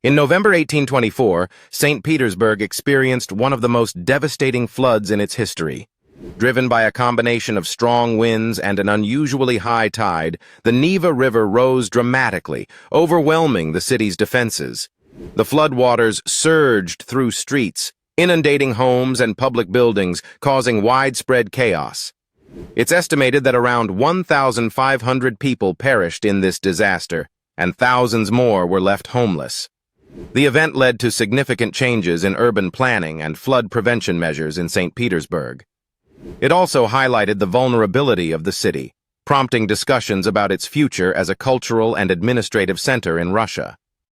In November 1824, St. Petersburg experienced one of the most devastating floods in its history. Driven by a combination of strong winds and an unusually high tide, the Neva River rose dramatically, overwhelming the city's defenses. The floodwaters surged through streets, inundating homes and public buildings, causing widespread chaos. It's estimated that around 1,500 people perished in this disaster, and thousands more were left homeless. The event led to significant changes in urban planning and flood prevention measures in St. Petersburg. It also highlighted the vulnerability of the city, prompting discussions about its future as a cultural and administrative center in Russia.